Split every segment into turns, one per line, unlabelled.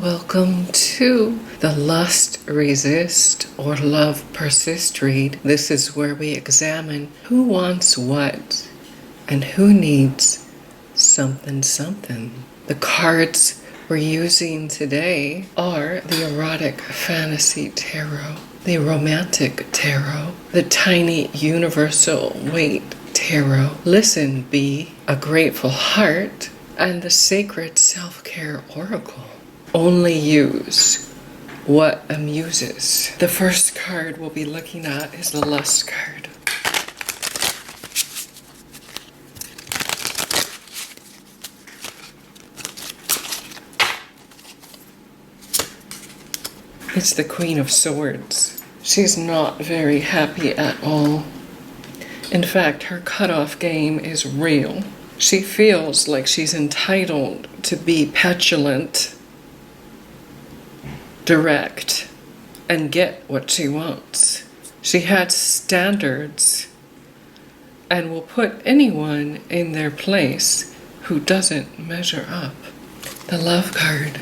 Welcome to the Lust Resist or Love Persist read. This is where we examine who wants what and who needs something. The cards we're using today are the Erotic Fantasy Tarot, the Romantic Tarot, the Tiny Universal Weight Tarot, Listen Be, a Grateful Heart, and the Sacred Self-Care Oracle. Only use what amuses. The first card we'll be looking at is the Lust card. It's the Queen of Swords. She's not very happy at all. In fact, her cutoff game is real. She feels like she's entitled to be petulant, direct, and get what she wants. She has standards and will put anyone in their place who doesn't measure up. The Love card.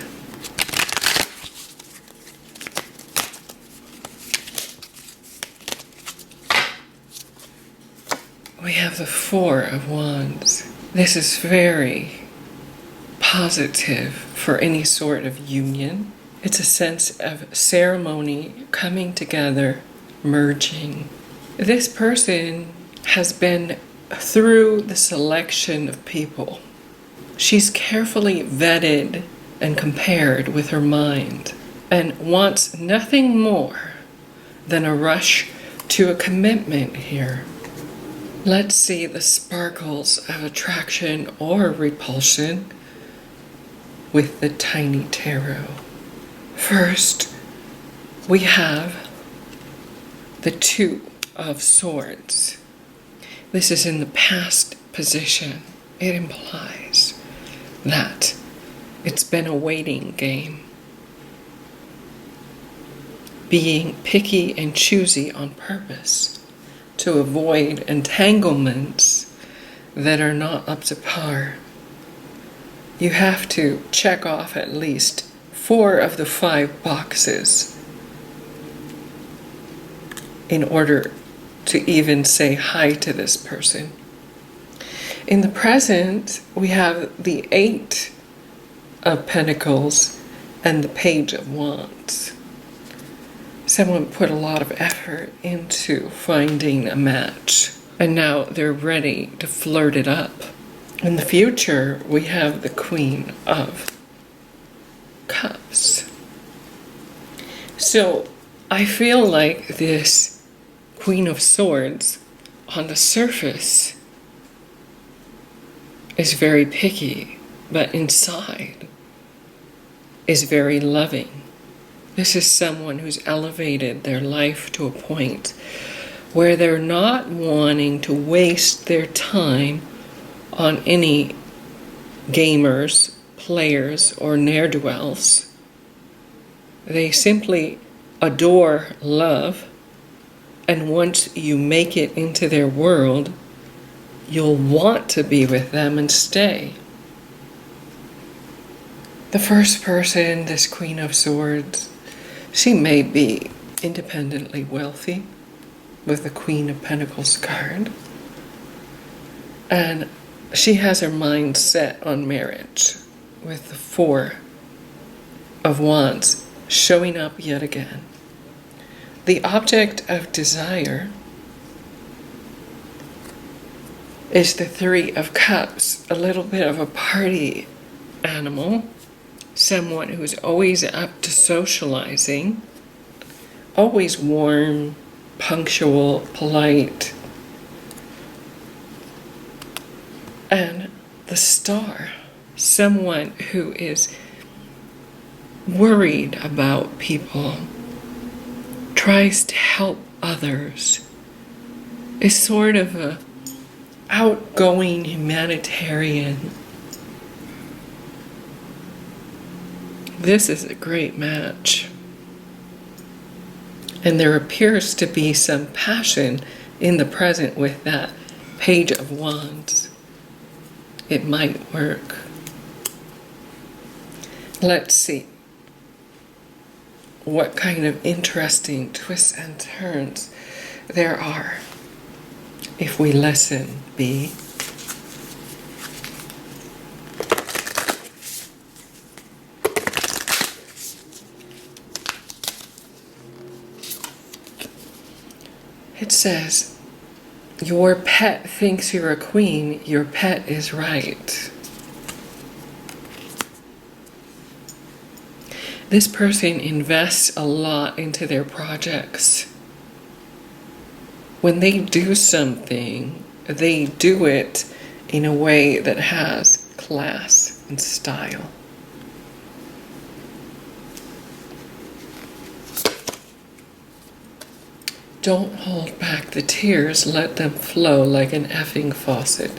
We have the Four of Wands. This is very positive for any sort of union. It's a sense of ceremony, coming together, merging. This person has been through the selection of people. She's carefully vetted and compared with her mind and wants nothing more than a rush to a commitment here. Let's see the sparkles of attraction or repulsion with the Tiny Tarot. First, we have the Two of Swords. This is in the past position. It implies that it's been a waiting game, being picky and choosy on purpose to avoid entanglements that are not up to par. You have to check off at least 4 of the 5 boxes in order to even say hi to this person. In the present, we have the 8 of Pentacles and the Page of Wands. Someone put a lot of effort into finding a match, and now they're ready to flirt it up. In the future, we have the Queen of Cups. So I feel like this Queen of Swords on the surface is very picky, but inside is very loving. This is someone who's elevated their life to a point where they're not wanting to waste their time on any gamers, players, or ne'er-do-wells. They simply adore love, and once you make it into their world, you'll want to be with them and stay. The first person, this Queen of Swords, she may be independently wealthy with the Queen of Pentacles card, and she has her mind set on marriage with the Four of Wands showing up yet again. The object of desire is the Three of Cups, a little bit of a party animal, someone who's always up to socializing, always warm, punctual, polite. And the Star, someone who is worried about people, tries to help others, is sort of a outgoing humanitarian. This is a great match. And there appears to be some passion in the present with that Page of Wands. It might work. Let's see. what kind of interesting twists and turns there are if we listen, B. It says, your pet thinks you're a queen, your pet is right. This person invests a lot into their projects. When they do something, they do it in a way that has class and style. Don't hold back the tears, let them flow like an effing faucet.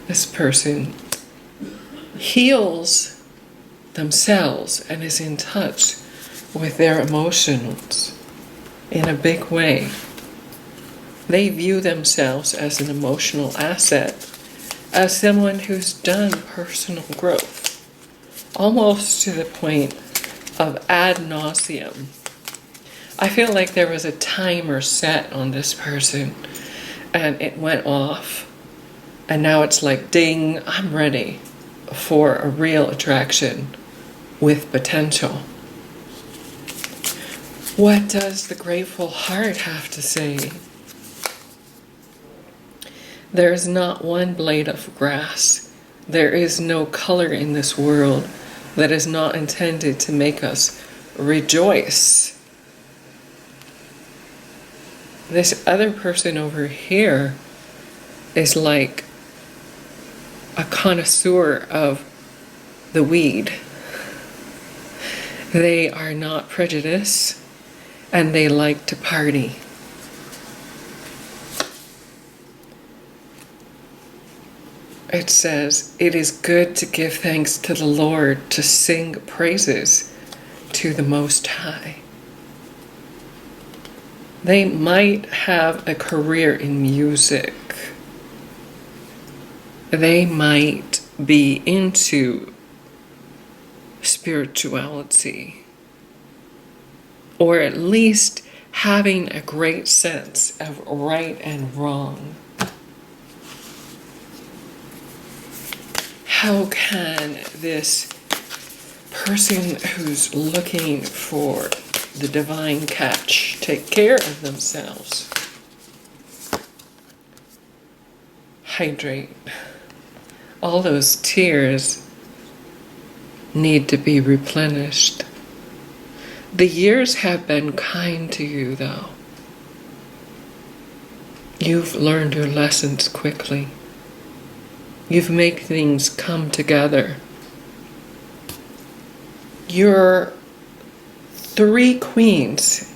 This person heals themselves and is in touch with their emotions in a big way. They view themselves as an emotional asset, as someone who's done personal growth, almost to the point of ad nauseum. I feel like there was a timer set on this person and it went off, and now it's like, ding, I'm ready for a real attraction with potential. What does the grateful heart have to say? There is not one blade of grass. There is no color in this world that is not intended to make us rejoice. This other person over here is like a connoisseur of the weed. They are not prejudiced and they like to party. It says, it is good to give thanks to the Lord, to sing praises to the Most High. They might have a career in music. They might be into spirituality, or at least having a great sense of right and wrong. How can this person who's looking for the divine catch take care of themselves? Hydrate. All those tears need to be replenished. The years have been kind to you, though. You've learned your lessons quickly. You've made things come together. You're 3 queens,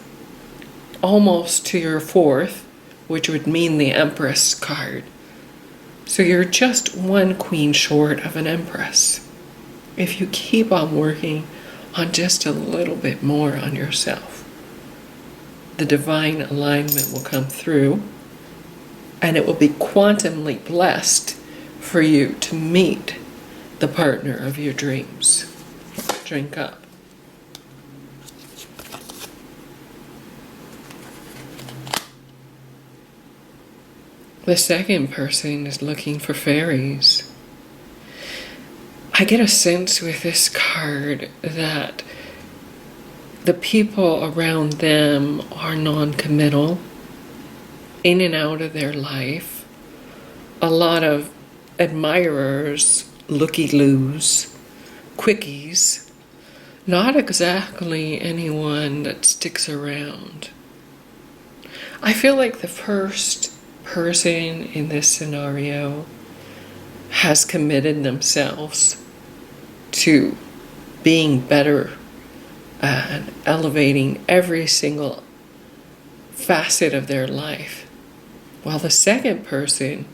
almost to your 4th, which would mean the Empress card. So you're just 1 queen short of an Empress. If you keep on working on just a little bit more on yourself, the divine alignment will come through, and it will be quantumly blessed for you to meet the partner of your dreams. Drink up. The second person is looking for fairies. I get a sense with this card that the people around them are non-committal, in and out of their life. A lot of admirers, looky-loos, quickies, not exactly anyone that sticks around. I feel like the first person in this scenario has committed themselves to being better and elevating every single facet of their life, while the second person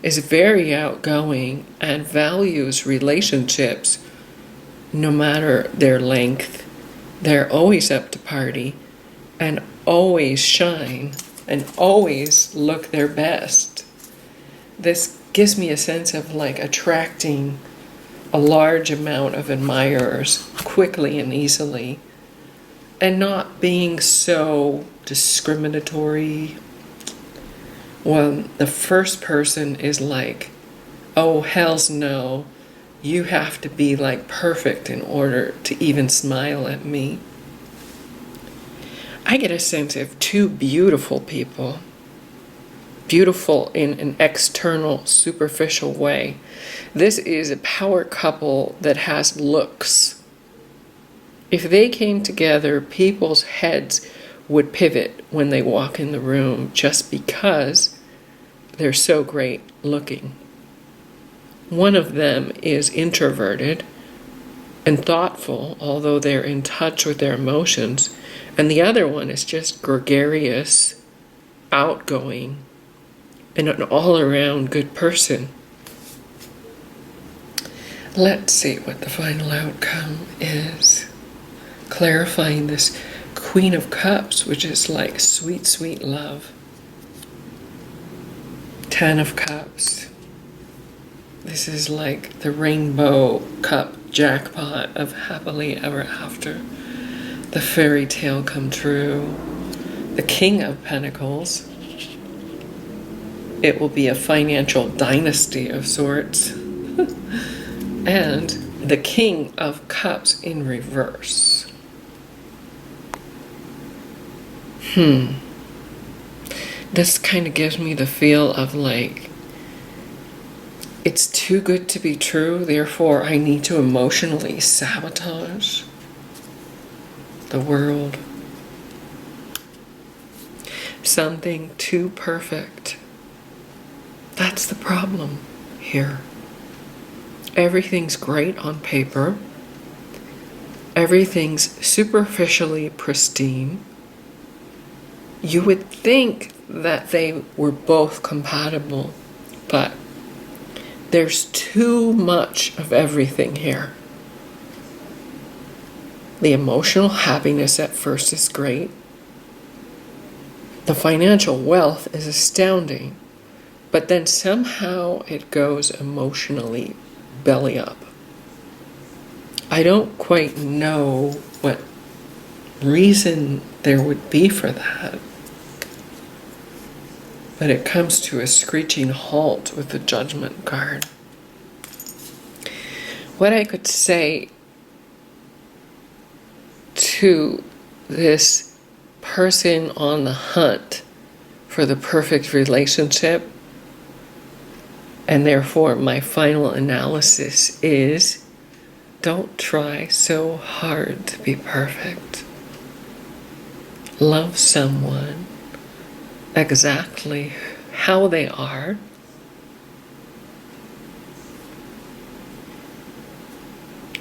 is very outgoing and values relationships no matter their length. They're always up to party and always shine and always look their best. This gives me a sense of like attracting a large amount of admirers quickly and easily, and not being so discriminatory. Well, the first person is like, oh, hells no, you have to be like perfect in order to even smile at me. I get a sense of two beautiful people, beautiful in an external, superficial way. This is a power couple that has looks. If they came together, people's heads would pivot when they walk in the room just because they're so great looking. One of them is introverted and thoughtful, although they're in touch with their emotions, and the other one is just gregarious, outgoing, and an all-around good person. Let's see what the final outcome is. Clarifying this Queen of Cups, which is like sweet, sweet love. Ten of Cups. This is like the rainbow cup jackpot of happily ever after. The fairy tale come true. The King of Pentacles. It will be a financial dynasty of sorts. And the King of Cups in reverse. This kind of gives me the feel of like, it's too good to be true, therefore I need to emotionally sabotage the world. Something too perfect. That's the problem here. Everything's great on paper. Everything's superficially pristine. You would think that they were both compatible, but there's too much of everything here. The emotional happiness at first is great. The financial wealth is astounding, but then somehow it goes emotionally belly up. I don't quite know what reason there would be for that, but it comes to a screeching halt with the Judgment card. What I could say to this person on the hunt for the perfect relationship, and therefore my final analysis is, don't try so hard to be perfect. Love someone exactly how they are,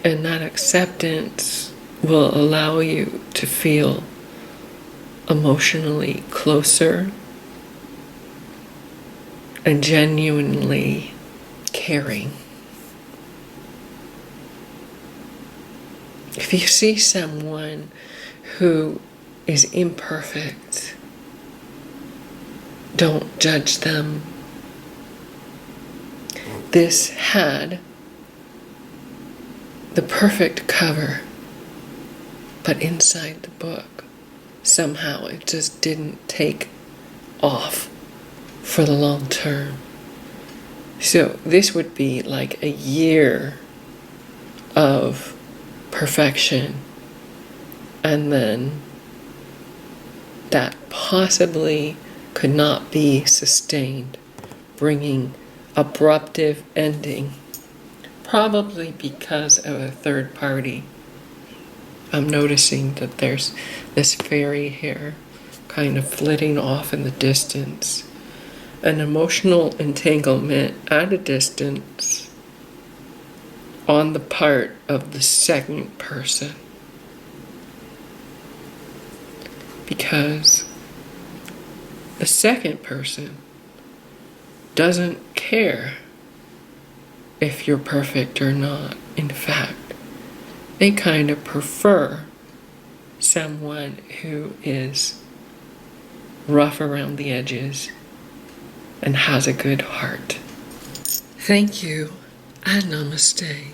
and that acceptance will allow you to feel emotionally closer and genuinely caring. If you see someone who is imperfect, don't judge them. This had the perfect cover, but inside the book, somehow it just didn't take off for the long term. So this would be like a year of perfection, and then that possibly could not be sustained, bringing abruptive ending, probably because of a third party. I'm noticing that there's this fairy here kind of flitting off in the distance, an emotional entanglement at a distance on the part of the second person, because the second person doesn't care if you're perfect or not. In fact, they kind of prefer someone who is rough around the edges and has a good heart. Thank you, and namaste.